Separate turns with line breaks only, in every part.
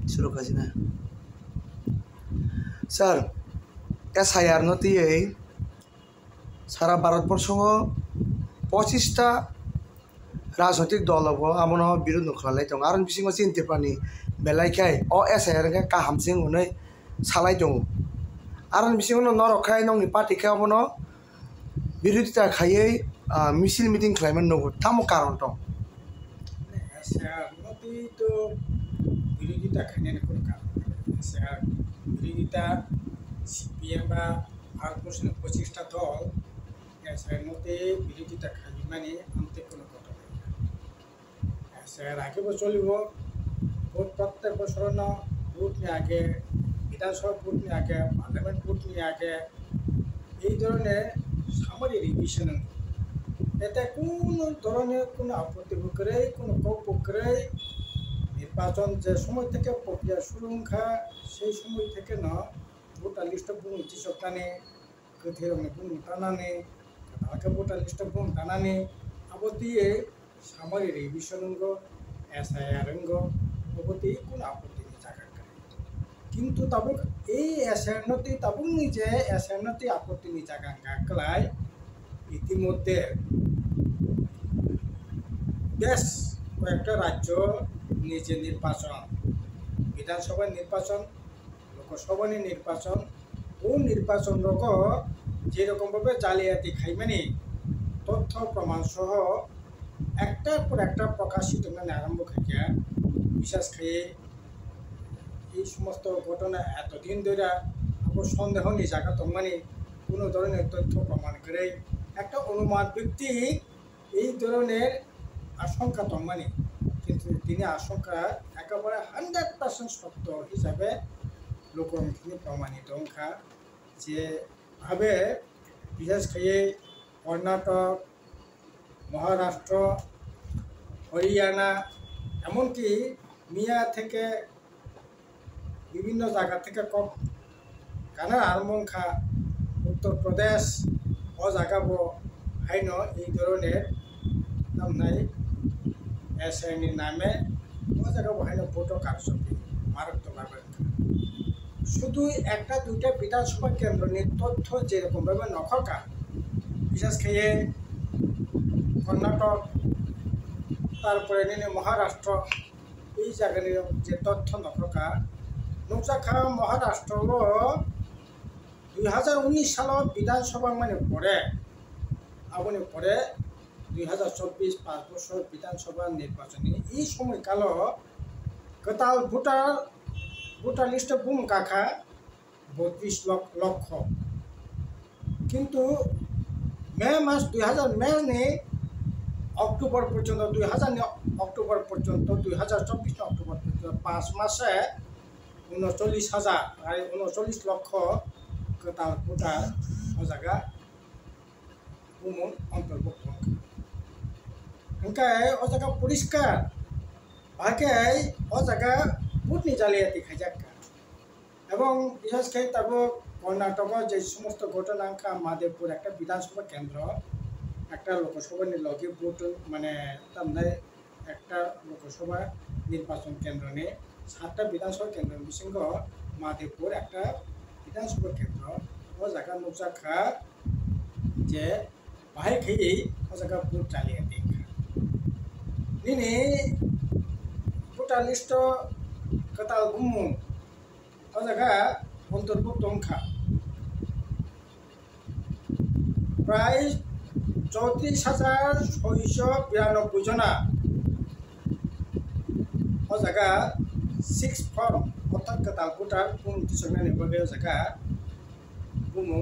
Suluk kasih na. Sir, SIR noti এই সারা ভারতবর্ষ 25টা রাজনৈতিক দল হবো আমনো বিরোধ নখলালাই দं আরন बिसिङाव চিনতে পানি বেলাইখাই অ SIR কে কাহামसिं উनै সালাই দं আরন बिसिङाव নরखाय नंनि पार्टी खायावनो বিরোধিতা খাयै মিছিল মিটিং খালাইমান নগো তামো কারণ দं
SIR নতি তো বিরোধিতা খাইনাयनि কোনো কারণ SIR বিরোধিতা CPM বা ভারতবর্ষের 25টা দল SIR নতি বিরোধিতা খাই মানে আনতে কোনো কথা নেই SIR আগেও চলিব ভোট প্রত্যেক বছর না ভোট নিয়ে আগে বিধানসভা ভোট নিয়ে আগে পার্লামেন্ট ভোট নিয়ে আগে এই ধরনের সামরিক রিভিশন এতে কোনো ধরনের কোনো আপত্তি করে কোনো করে নির্বাচন যে সময় থেকে প্রক্রিয়া শুরু খা সেই সময় থেকে না ভোটার লিস্ট বুং চিসক টানে গথেরনে বুং টানানে কাকে ভোটার লিস্ট বুং টানানে আবদিয়ে সামরিক রিভিশন SIR অবধি কোনো আপত্তি নেই জায়গা কিন্তু তবে এই SIR নতি তবু নিজে SIR নতি আপত্তি নেই জায়গা গাকলাই ইতিমধ্যে বেশ কয়েকটা রাজ্য নিজে নির্বাচন বিধানসভা নির্বাচন লোকসভা নির্বাচন ও নির্বাচন রক যেরকমভাবে জালিয়াতি খাইমানি তথ্য প্রমাণ সহ একটার পর একটা প্রকাশিত মানে আরম্ভ থেকে বিশেষ খেয়ে এই সমস্ত ঘটনা এতদিন ধরে আবার সন্দেহ নেই জায়গা তো মানে কোনো ধরনের তথ্য প্রমাণ করে একটা অনুমান ভিত্তিক এই ধরনের আশঙ্কা তো মানে কিন্তু তিনি আশঙ্কা একেবারে 100% সত্য হিসাবে লোকমুখে প্রমাণিত অংখা যেভাবে বিশেষ করে কর্ণাটক মহারাষ্ট্র হরিয়ানা এমনকি মিয়া থেকে বিভিন্ন জায়গা থেকে কানা আরমংখা উত্তরপ্রদেশ ও জায়গাবো হাইন এই ধরনের নাম নাই SIR নামে ও জায়গাবো হাইন ভোটো কারচুপি মারাত্মকভাবে শুধু একটা দুইটা বিধানসভা কেন্দ্র নিয়ে তথ্য যেরকমভাবে নখকা বিশেষ করে কর্ণাটক তারপরে নিয়ে মহারাষ্ট্র এই জায়গা নিয়ে যে তথ্য নখকা নকশাখা মহারাষ্ট্র 2019 সালত বিধানসভা মানে পরে আপনি পরে 2024 5 বছর বিধানসভা নির্বাচনী এই সময়কাল গতাল ভোটার লিস্টে বুম কাখা 32 লক্ষ কিন্তু মে মাস 2000 মে নে অক্টোবর পর্যন্ত 2000 অক্টোবর পর্যন্ত 2024 অক্টোবর পর্যন্ত 5 মাসে 39,000 আর 39 লক্ষ গতাল ভোটার ও জায়গা বুমন অন্তর্ভুক্ত ওখানে ও জায়গা পরিষ্কার ভাগে ও জায়গা ভোটনি জালিয়াতি খাইজাকা এবং বিশেষ করে তারপর কর্ণাটক যে সমস্ত ঘটনা মাদেপুর একটা বিধানসভা কেন্দ্র একটা লোকসভা লগে ভোট মানে তার একটা লোকসভা নির্বাচন কেন্দ্র নিয়ে 7টা বিধানসভা কেন্দ্র বিসঙ্গ মাদেপুর একটা বিধানসভা কেন্দ্র ও জায়গা নকশাখা যে বাহাই খেয়েই ও জায়গা ভোট জালিয়াতি নিনে ভোটার লিস্ট কতাল বুমু ও জায়গা অন্তর্ভুক্ত অংখা প্রায় 34,692 জনা ও জায়গা 6 ফর্ম অর্থাৎ কতাল ভোটার বুম তিসক নিববে ও জায়গা বুমু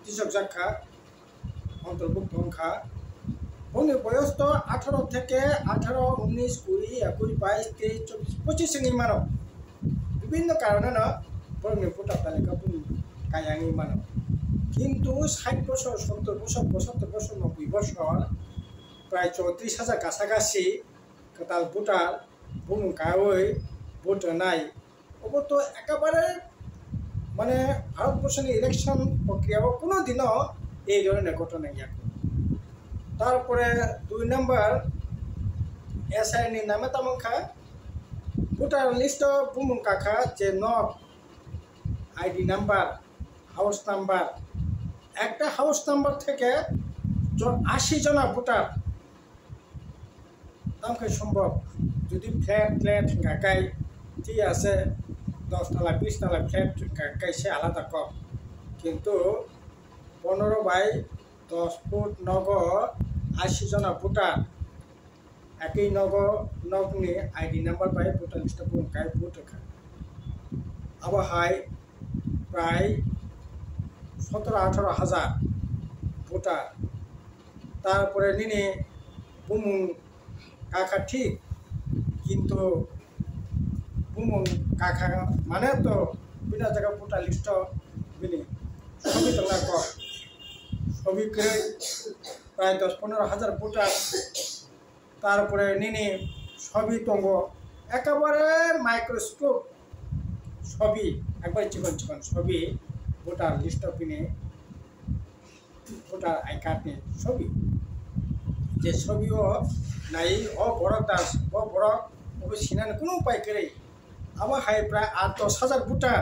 তিসক জাখা অন্তর্ভুক্ত অংখা উনি বয়স তো 18 থেকে 18 19 20 21 22 23 24 25 নি মানব বিভিন্ন কারণে না বরং ভোটার তালিকা কায়াঙ্গি মানব কিন্তু 60 বছর 70 বছর 75 বছর 90 বছর প্রায় 34,000 কাছাকাছি কতাল ভোটার বুম কাওই ভোট নাই ওপর তো একেবারে মানে ভারতবর্ষের ইলেকশন প্রক্রিয়া কোনো দিনও এই ধরনের ঘটনা গিয়া তারপরে 2 নম্বর SIR নামে তামখা ভোটার লিস্ট বুমুং কাকা যে knock ID number house number একটা হাউস নাম্বার থেকে 80 জনা ভোটার তামকে সম্ভব যদি ফ্ল্যাট গাকাই ঠিক আছে 10 তলা 20 তলা ফ্ল্যাট গাকাই সে আলাদা কম কিন্তু 15/10 ফুট নগ 80 জনা ভোটার একই নগনি আইডি নাম্বার বাই ভোটার লিস্ট বুমকাই ভোট রেখা আবহাই প্রায় 17-18 হাজার ভোটার তারপরে নিনে বুমুং কাকা ঠিক কিন্তু বুমুং কাকা মানে তো বিনা জায়গা ভোটার লিস্ট বিনি ছবি তোলা কর ছবি করে প্রায় 10-15 হাজার ভোটার তারপরে নিনে ছবি তঙ্গ একেবারে মাইক্রোস্কোপ ছবি একবার চিকন ছবি ভোটার লিস্ট পিনে ভোটার আই কার্ড নিয়ে ছবি যে ছবিও নাই বড় দাস বড় সিনান কোনো উপায় করে আবার হাই প্রায় 8-10 হাজার ভোটার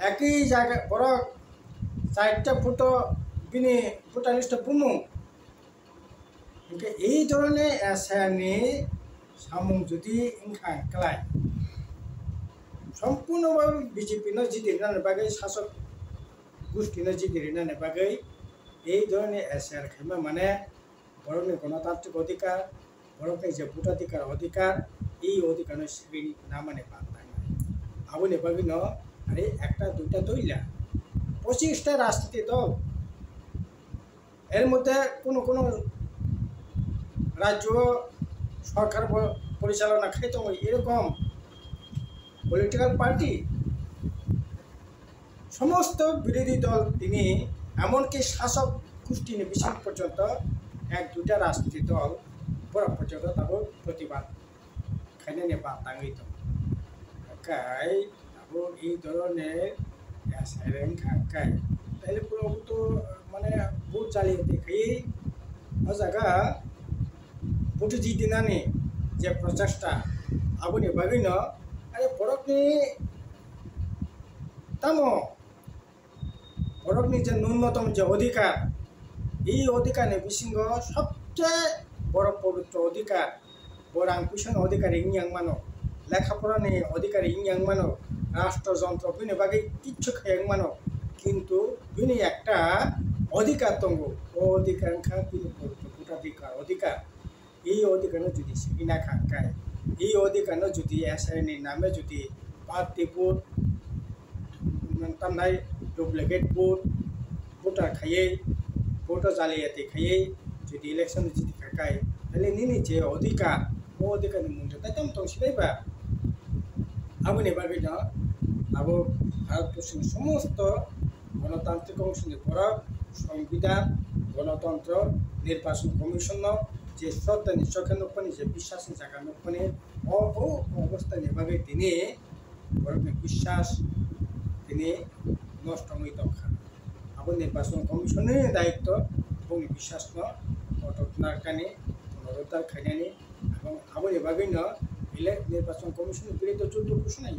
একই জায়গায় বড় 4টা ফটো বিনি ভোটার লিস্ট বুমু এই ধরনের এসানি সামুং যদি ইনখান কালাই সম্পূর্ণভাবে বিজেপি জিদির বাকি শাসক গোষ্ঠী জিদির বাকি এই ধরনের এসআর খাইমা মানে বরফনি গণতান্ত্রিক অধিকার বরফনি যে ভোটাধিকার অধিকার এই অধিকার সিবি না মানে পাতায় আবুনি বাকি আরে 1-2টা তৈলা 25টা রাজনীতি দল এর মধ্যে কোনো রাজ্য সরকার পরিচালনা খাইতো এরকম পলিটিক্যাল পার্টি সমস্ত বিরোধী দল তিনি এমনকি শাসক গোষ্ঠী বিশেষ পর্যন্ত 1-2টা রাজনীতি দল বড় পর্যন্ত তারপর প্রতিবাদ খাইনে নেবা তাঙ্গিত কাই তারপর এই ধরনের খাই তাহলে পুরো তো মানে ভোট চালিয়ে দেখাই ও জায়গা ভোট জিদিনানি যে প্রচেষ্টা আবুনি বাগিন আরে বরফনি তামো বরফনি যে ন্যূনতম যে অধিকার এই অধিকারে বিসিঙ্গ সবচেয়ে বড় পবিত্র অধিকার বরাং কুশন অধিকার ইংয়াং মানো লেখাপড়ানি অধিকার ইংয়াং মানো রাষ্ট্রযন্ত্র বিনে বাকি কিচ্ছু খাইয়াং মানো কিন্তু বিনি একটা অধিকার তঙ্গ ও অধিকার ভোটাধিকার অধিকার এই অধিকার যদি সিগিনা খাঙ্কায় এই অধিকার যদি এসআইনি নামে যদি পার্টি ভোট তামনাই ডুপ্লিকেট ভোটার খাইয়ে ভোটার জালিয়াতি খাইয়ে যদি ইলেকশন যদি খাকায় তাহলে নিনি যে অধিকার ও অধিকার মধ্যে তাই তেমন তংসিলাইবা আবুনি বাকি না আবু ভারতবর্ষের সমস্ত গণতান্ত্রিক অংশের পর সংবিধান গণতন্ত্র নির্বাচন কমিশন যে শ্রদ্ধা নিশ্চয় নকনি যে বিশ্বাস জায়গা নকনি অবস্থা নিভাবে তিনি বিশ্বাস তিনি নষ্ট হয়ে দরকার আবার নির্বাচন কমিশনের দায়িত্ব এবং বিশ্বাস ঘটনার কানে পুনরুদ্ধার খাইনানি এবং আবার এভাবেই নির্বাচন কমিশনের বিরুদ্ধে যুদ্ধ ঘোষণা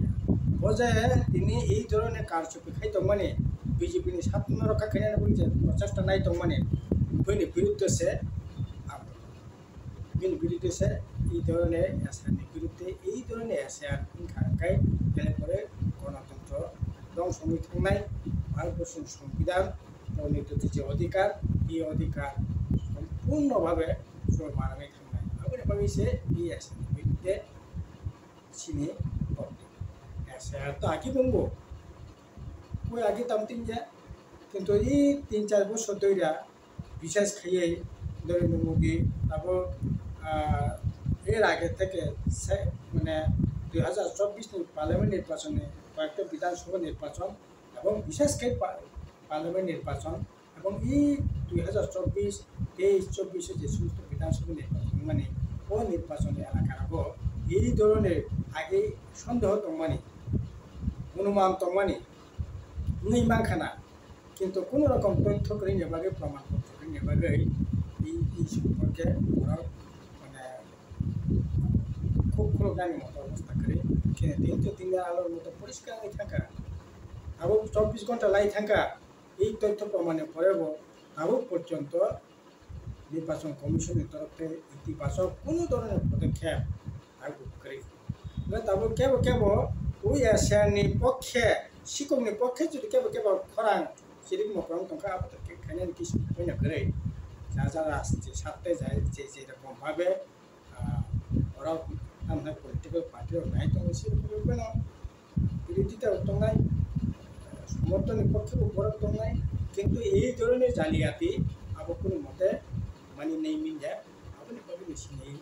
বজায় তিনি এই ধরনের কারচুপি খাইতো মানে বিজেপি স্বার্থ রক্ষা খাইনানি বলছে প্রচেষ্টা নাই তো মানে বিরুদ্ধে সে বিরুদ্ধে সে এই ধরনের এসআইনের বিরুদ্ধে এই ধরনের এসআর খায় গেলে পরে গণতন্ত্র ধ্বংস হয়ে থাকনাই ভারতবর্ষের সংবিধান প্রণীত যে অধিকার এই অধিকার সম্পূর্ণভাবে মানামে থাকনাই এভাবে সে এই এসআইনের বিরুদ্ধে চিনে পড়তে এসআর তো আগে বলবো ওই আগে তামতিন যায় কিন্তু এই 3-4 বছর ধরে বিশেষ খাইয়ে নরেন্দ্র মোদী তারপর এর আগে থেকে মানে 2024 পার্লামেন্ট নির্বাচনে কয়েকটা বিধানসভা নির্বাচন এবং বিশেষ করে পার্লামেন্ট নির্বাচন এবং এই 2024-23-24 যে সমস্ত বিধানসভা নির্বাচন মানে ও নির্বাচনী এলাকার আগো এই ধরনের আগে সন্দেহ তংমানি অনুমান তংমানি নির্মাণখানা কিন্তু কোনো রকম তথ্য করে নেবাগে প্রমাণপত্র করে নেবাগে এই সম্পর্কে ওরা মানে খুব গানের মতো অবস্থা করে দিন তো দিনের আলোর মতো পরিষ্কার থাকা আবু 24 ঘন্টা লাই থাকা এই তথ্য প্রমাণে পরেও আবু পর্যন্ত নির্বাচন কমিশনের তরফ থেকে ইতিবাচক কোনো ধরনের পদক্ষেপ আবু করে তারপর কেবল ওই এশিয়ানি পক্ষে শিক্ষকনি পক্ষে যদি কেবল খরাং সেরকম মকরম তঙ্কা আবুদেরকে খাইলেন কিছু হইনা করে যারা আসছে সাথে যায় যেরকমভাবে ওরাও আমরা পলিটিক্যাল পার্টিও নাই তো সেরকম না বিরোধিতাও তো নাই সমর্থনের পক্ষে উপরও তো নাই কিন্তু এই ধরনের জালিয়াতি আবু কোনো মতে মানি নেই মিন যায় আপনি কবে বেশি নেই